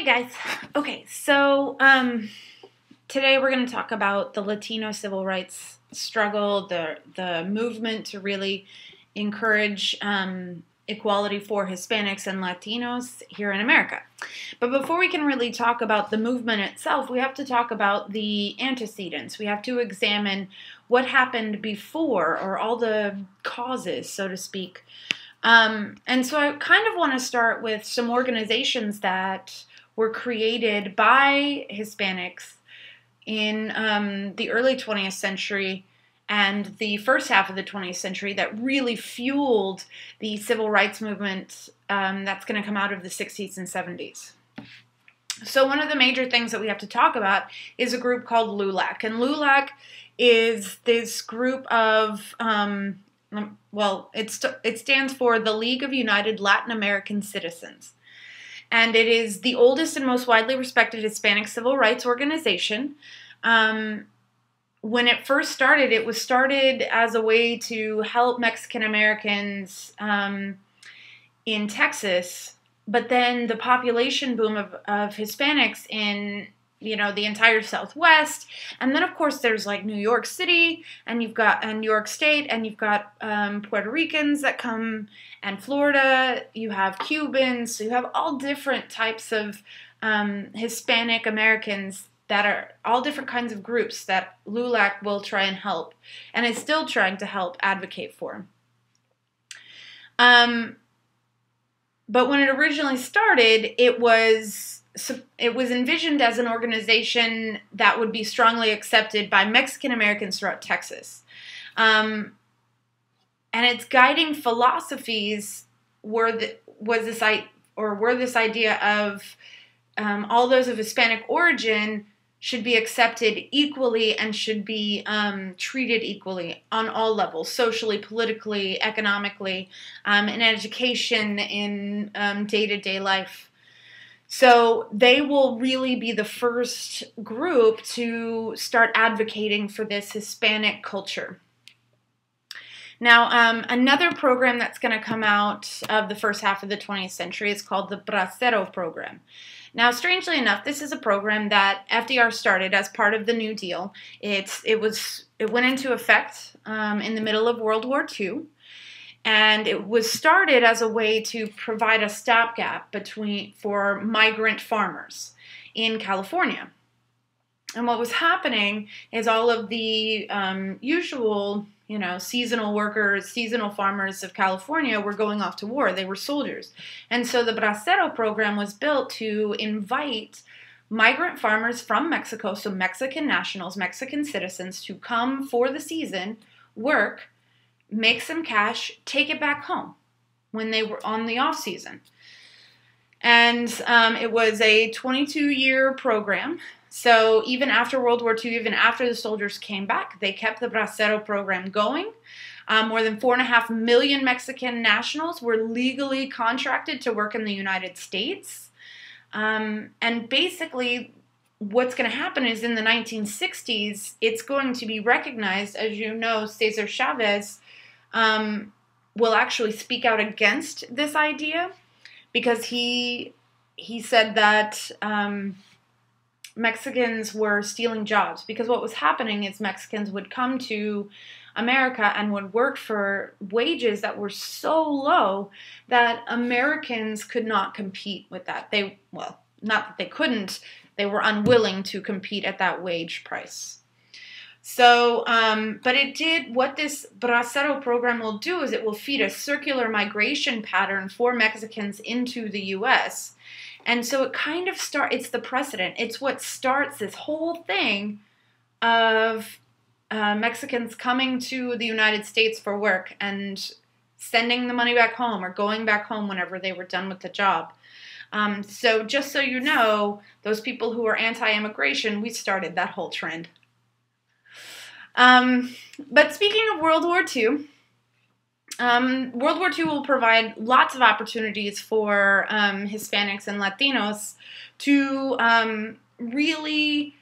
guys. Okay, so today we're going to talk about the Latino civil rights struggle, the movement to really encourage equality for Hispanics and Latinos here in America. But before we can really talk about the movement itself, we have to talk about the antecedents. We have to examine what happened before, or all the causes, so to speak. And so I kind of want to start with some organizations that were created by Hispanics in the early 20th century and the first half of the 20th century that really fueled the civil rights movement that's going to come out of the 60s and 70s. So one of the major things that we have to talk about is a group called Lulac. And Lulac is this group of, it stands for the League of United Latin American Citizens. And it is the oldest and most widely respected Hispanic civil rights organization. When it first started, it was started as a way to help Mexican Americans in Texas, but then the population boom of Hispanics in the entire Southwest, and then of course there's like New York City, and you've got New York State, and you've got Puerto Ricans that come, and Florida, you have Cubans, so you have all different types of Hispanic Americans that are all different kinds of groups that Lulac will try and help, and is still trying to help advocate for. But when it originally started, it was envisioned as an organization that would be strongly accepted by Mexican Americans throughout Texas. And its guiding philosophies were this idea of all those of Hispanic origin should be accepted equally and should be treated equally on all levels, socially, politically, economically, in education, in day-to-day life. So they will really be the first group to start advocating for this Hispanic culture. Now, another program that's going to come out of the first half of the 20th century is called the Bracero Program. Now, strangely enough, this is a program that FDR started as part of the New Deal. It went into effect in the middle of World War II. And it was started as a way to provide a stopgap for migrant farmers in California. And what was happening is all of the usual, seasonal workers, seasonal farmers of California were going off to war. They were soldiers. And so the Bracero program was built to invite migrant farmers from Mexico, so Mexican nationals, Mexican citizens, to come for the season, work, make some cash, take it back home when they were on the off season. And it was a 22-year program. So even after World War II, even after the soldiers came back, they kept the Bracero program going. More than 4.5 million Mexican nationals were legally contracted to work in the United States. And basically, what's going to happen is in the 1960s, it's going to be recognized, as you know, Cesar Chavez will actually speak out against this idea, because he said that Mexicans were stealing jobs. Because what was happening is Mexicans would come to America and would work for wages that were so low that Americans could not compete with that. Not that they couldn't, they were unwilling to compete at that wage price. So, but what this Bracero program will do is it will feed a circular migration pattern for Mexicans into the U.S., and so it kind of it's the precedent. It's what starts this whole thing of Mexicans coming to the United States for work and sending the money back home or going back home whenever they were done with the job. So just so you know, those people who are anti-immigration, we started that whole trend. But speaking of World War II, World War II will provide lots of opportunities for Hispanics and Latinos to really,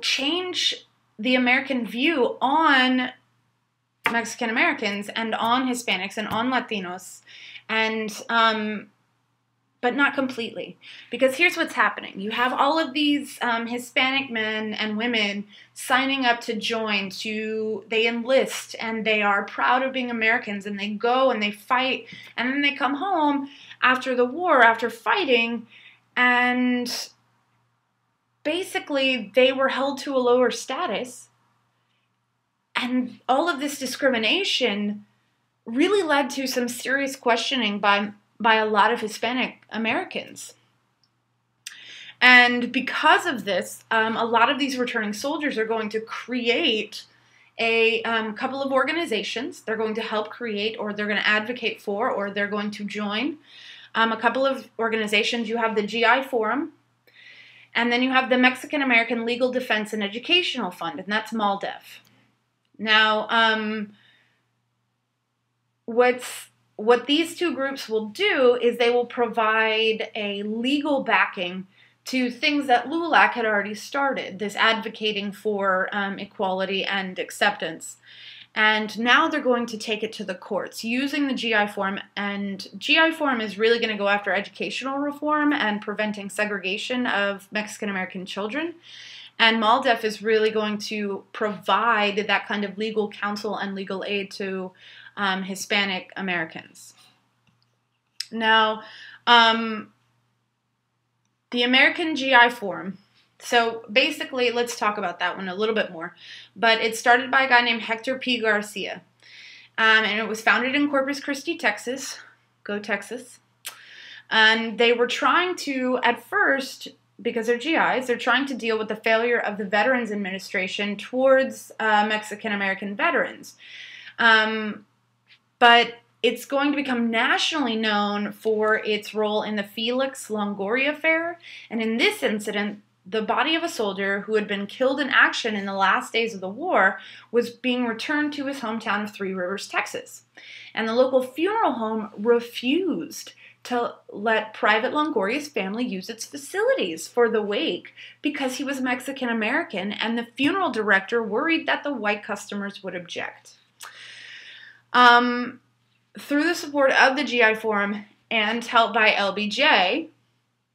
change the American view on Mexican Americans and on Hispanics and on Latinos, and but not completely. Because here's what's happening. You have all of these Hispanic men and women signing up to join, they enlist, and they are proud of being Americans, and they go and they fight, and then they come home after the war, after fighting, and basically they were held to a lower status. And all of this discrimination really led to some serious questioning by a lot of Hispanic Americans. And because of this, a lot of these returning soldiers are going to create a couple of organizations. They're going to help create, or they're going to advocate for, or they're going to join a couple of organizations. You have the GI Forum, and then you have the Mexican American Legal Defense and Educational Fund, and that's MALDEF. Now, what these two groups will do is they will provide a legal backing to things that Lulac had already started, this advocating for equality and acceptance. And now they're going to take it to the courts using the GI Forum. And GI Forum is really going to go after educational reform and preventing segregation of Mexican American children. And MALDEF is really going to provide that kind of legal counsel and legal aid to Hispanic Americans. Now, the American GI Forum, so basically, let's talk about that one a little bit more. But it started by a guy named Hector P. Garcia, and it was founded in Corpus Christi, Texas. Go Texas. And they were trying to, at first, because they're GIs, they're trying to deal with the failure of the Veterans Administration towards Mexican American veterans. But it's going to become nationally known for its role in the Felix Longoria affair. And in this incident, the body of a soldier who had been killed in action in the last days of the war was being returned to his hometown of Three Rivers, Texas. And the local funeral home refused to let Private Longoria's family use its facilities for the wake because he was Mexican American, and the funeral director worried that the white customers would object. Through the support of the GI Forum and help by LBJ,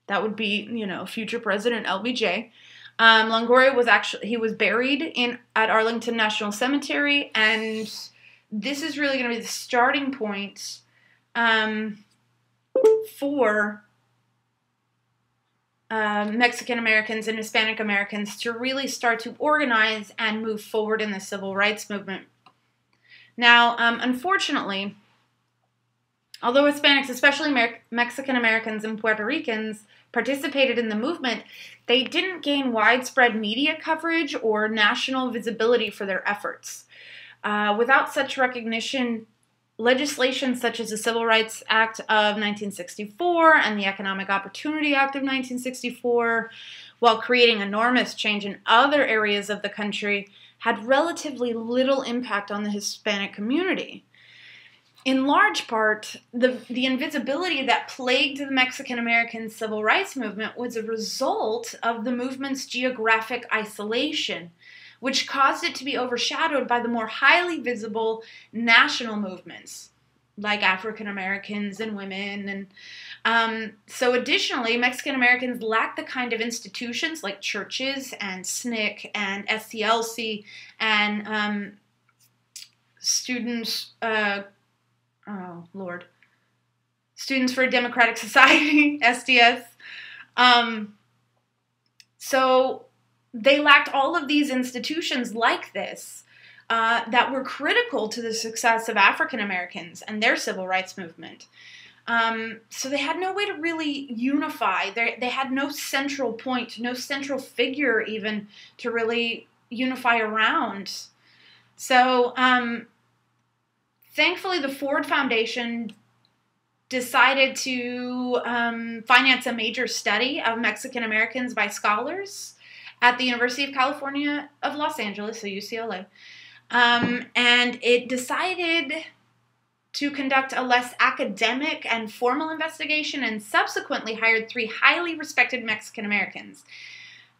that would be, future President LBJ, Longoria was buried at Arlington National Cemetery, and this is really going to be the starting point for Mexican Americans and Hispanic Americans to really start to organize and move forward in the civil rights movement. Now, unfortunately, although Hispanics, especially Mexican Americans and Puerto Ricans, participated in the movement, they didn't gain widespread media coverage or national visibility for their efforts. Without such recognition, legislation such as the Civil Rights Act of 1964 and the Economic Opportunity Act of 1964, while creating enormous change in other areas of the country, had relatively little impact on the Hispanic community. In large part, the invisibility that plagued the Mexican-American civil rights movement was a result of the movement's geographic isolation, which caused it to be overshadowed by the more highly visible national movements, like African Americans and women. And so additionally, Mexican Americans lacked the kind of institutions like churches and SNCC and SCLC and Students for a Democratic Society, SDS. So they lacked all of these institutions like this that were critical to the success of African Americans and their civil rights movement. So they had no way to really unify. They had no central point, no central figure even to really unify around. So thankfully, the Ford Foundation decided to finance a major study of Mexican Americans by scholars at the University of California of Los Angeles, so UCLA. And it decided to conduct a less academic and formal investigation and subsequently hired 3 highly respected Mexican Americans.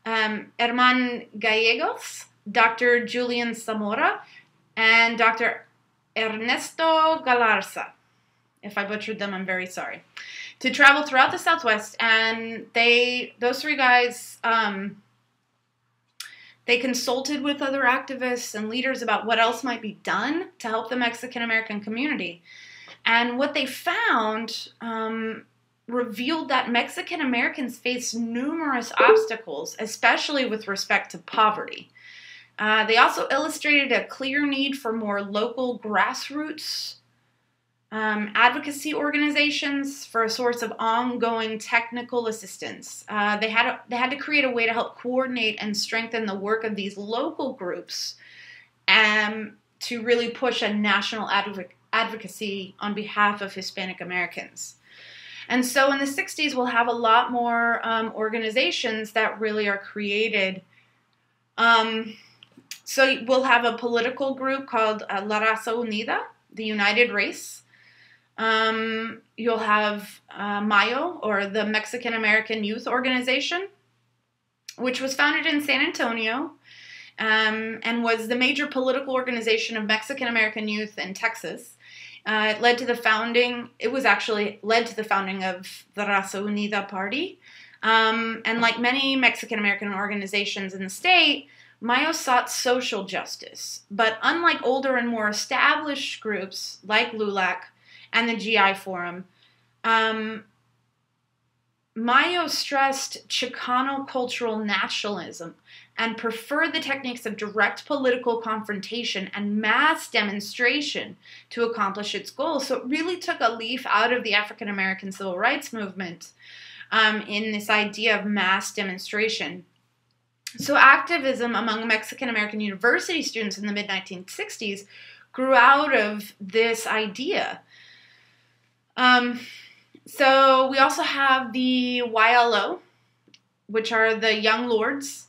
Herman Gallegos, Dr. Julian Zamora, and Dr. Ernesto Galarza. If I butchered them, I'm very sorry. To travel throughout the Southwest, and those three guys, they consulted with other activists and leaders about what else might be done to help the Mexican-American community. And what they found revealed that Mexican-Americans face numerous obstacles, especially with respect to poverty. They also illustrated a clear need for more local grassroots advocacy organizations for a source of ongoing technical assistance. They had to create a way to help coordinate and strengthen the work of these local groups to really push a national advocacy on behalf of Hispanic Americans. And so in the 60s, we'll have a lot more organizations that really are created. So we'll have a political group called La Raza Unida, the United Race. You'll have Mayo, or the Mexican American Youth Organization, which was founded in San Antonio and was the major political organization of Mexican American youth in Texas. It was actually led to the founding of the Raza Unida Party. And like many Mexican American organizations in the state, Mayo sought social justice. But unlike older and more established groups like Lulac and the GI Forum, Mayo stressed Chicano cultural nationalism and preferred the techniques of direct political confrontation and mass demonstration to accomplish its goals. So it really took a leaf out of the African American civil rights movement in this idea of mass demonstration. So activism among Mexican American university students in the mid-1960s grew out of this idea. So we also have the YLO, which are the Young Lords,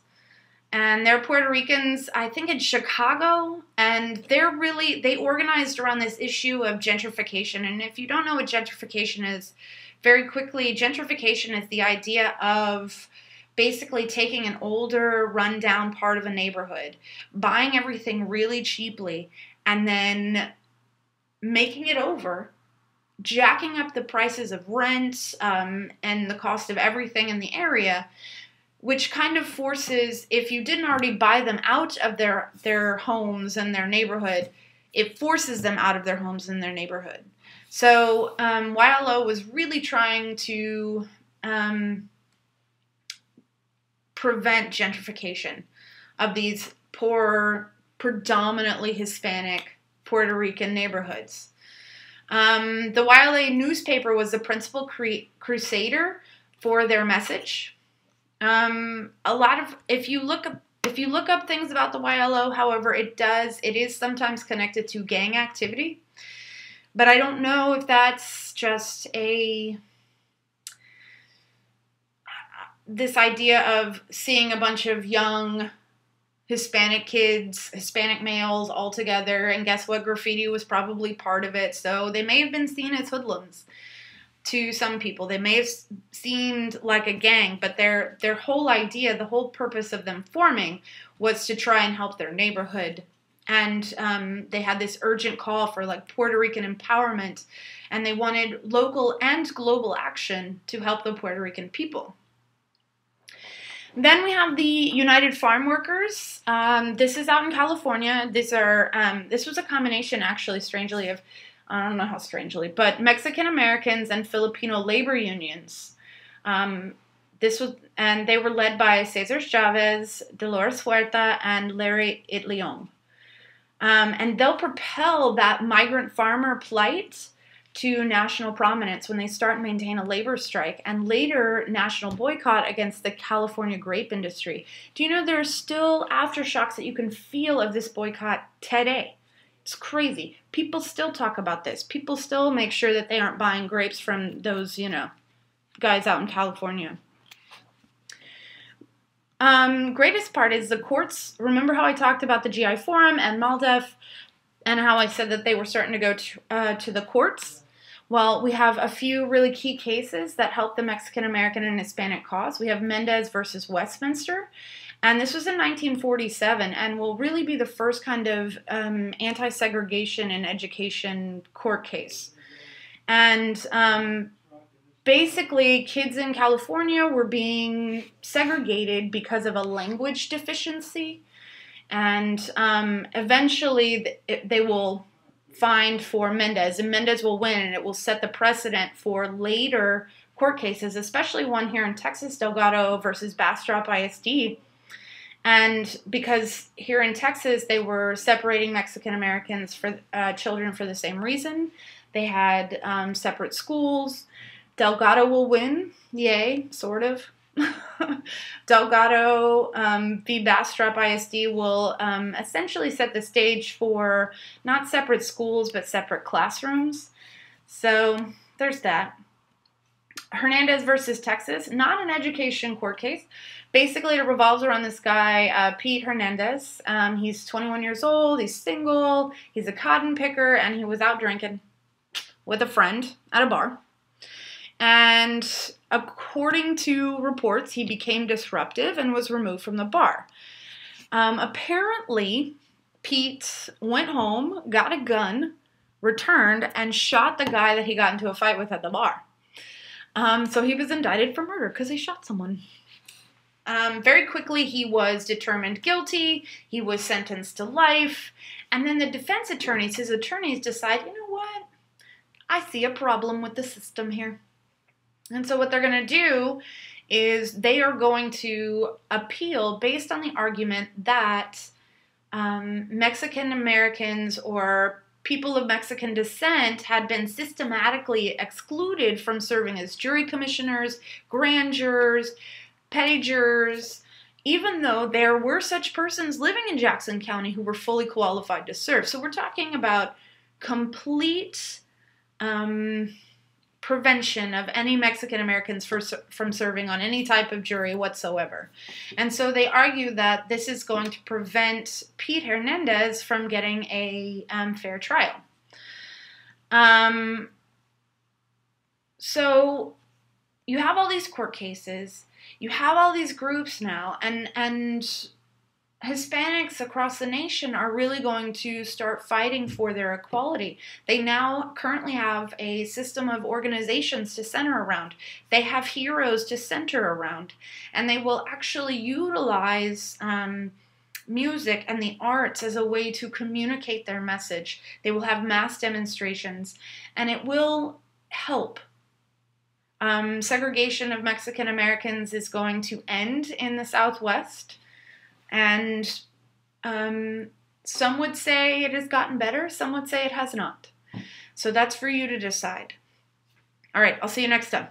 and they're Puerto Ricans, I think in Chicago, and they organized around this issue of gentrification. And if you don't know what gentrification is, very quickly, gentrification is the idea of basically taking an older, rundown part of a neighborhood, buying everything really cheaply, and then making it over, jacking up the prices of rent and the cost of everything in the area, which kind of forces, if you didn't already buy them out of their homes and their neighborhood, it forces them out of their homes and their neighborhood. So YLO was really trying to prevent gentrification of these poor, predominantly Hispanic Puerto Rican neighborhoods. The YLA newspaper was the principal crusader for their message. If you look up things about the YLO, however, it is sometimes connected to gang activity, but I don't know if that's just this idea of seeing a bunch of young Hispanic kids, Hispanic males all together, and guess what? Graffiti was probably part of it, so they may have been seen as hoodlums to some people. They may have seemed like a gang, but their whole idea, the whole purpose of them forming was to try and help their neighborhood. And they had this urgent call for like Puerto Rican empowerment, and they wanted local and global action to help the Puerto Rican people. Then we have the United Farm Workers. This is out in California. This was a combination, actually, strangely, of, I don't know how strangely, but Mexican Americans and Filipino labor unions. And they were led by Cesar Chavez, Dolores Huerta, and Larry Itliong. And they'll propel that migrant farmer plight to national prominence when they start and maintain a labor strike, and later national boycott against the California grape industry. Do you know there are still aftershocks that you can feel of this boycott today? It's crazy. People still talk about this. People still make sure that they aren't buying grapes from those, guys out in California. Greatest part is the courts. Remember how I talked about the GI Forum and MALDEF and how I said that they were starting to go to the courts? Well, we have a few really key cases that help the Mexican American and Hispanic cause. We have Mendez versus Westminster, and this was in 1947 and will really be the first kind of anti-segregation in education court case. And basically, kids in California were being segregated because of a language deficiency. And eventually, they will find for Mendez, and Mendez will win, and it will set the precedent for later court cases, especially one here in Texas, Delgado versus Bastrop ISD. And because here in Texas, they were separating Mexican Americans for children for the same reason. They had separate schools. Delgado will win. Yay, sort of. Delgado v. Bastrop ISD will essentially set the stage for not separate schools, but separate classrooms. So there's that. Hernandez versus Texas, not an education court case. Basically, it revolves around this guy, Pete Hernandez. He's 21 years old, he's single, he's a cotton picker, and he was out drinking with a friend at a bar. And according to reports, he became disruptive and was removed from the bar. Apparently, Pete went home, got a gun, returned, and shot the guy that he got into a fight with at the bar. So he was indicted for murder because he shot someone. Very quickly, he was determined guilty. He was sentenced to life. And then the defense attorneys, his attorneys, decide, you know what? I see a problem with the system here. And so what they're going to do is they are going to appeal based on the argument that Mexican Americans or people of Mexican descent had been systematically excluded from serving as jury commissioners, grand jurors, petty jurors, even though there were such persons living in Jackson County who were fully qualified to serve. So we're talking about complete prevention of any Mexican Americans from serving on any type of jury whatsoever. And so they argue that this is going to prevent Pete Hernandez from getting a fair trial. So you have all these court cases, you have all these groups now, and Hispanics across the nation are really going to start fighting for their equality. They now currently have a system of organizations to center around. They have heroes to center around. And they will actually utilize music and the arts as a way to communicate their message. They will have mass demonstrations. And it will help. Segregation of Mexican Americans is going to end in the Southwest. And some would say it has gotten better. Some would say it has not. So that's for you to decide. All right, I'll see you next time.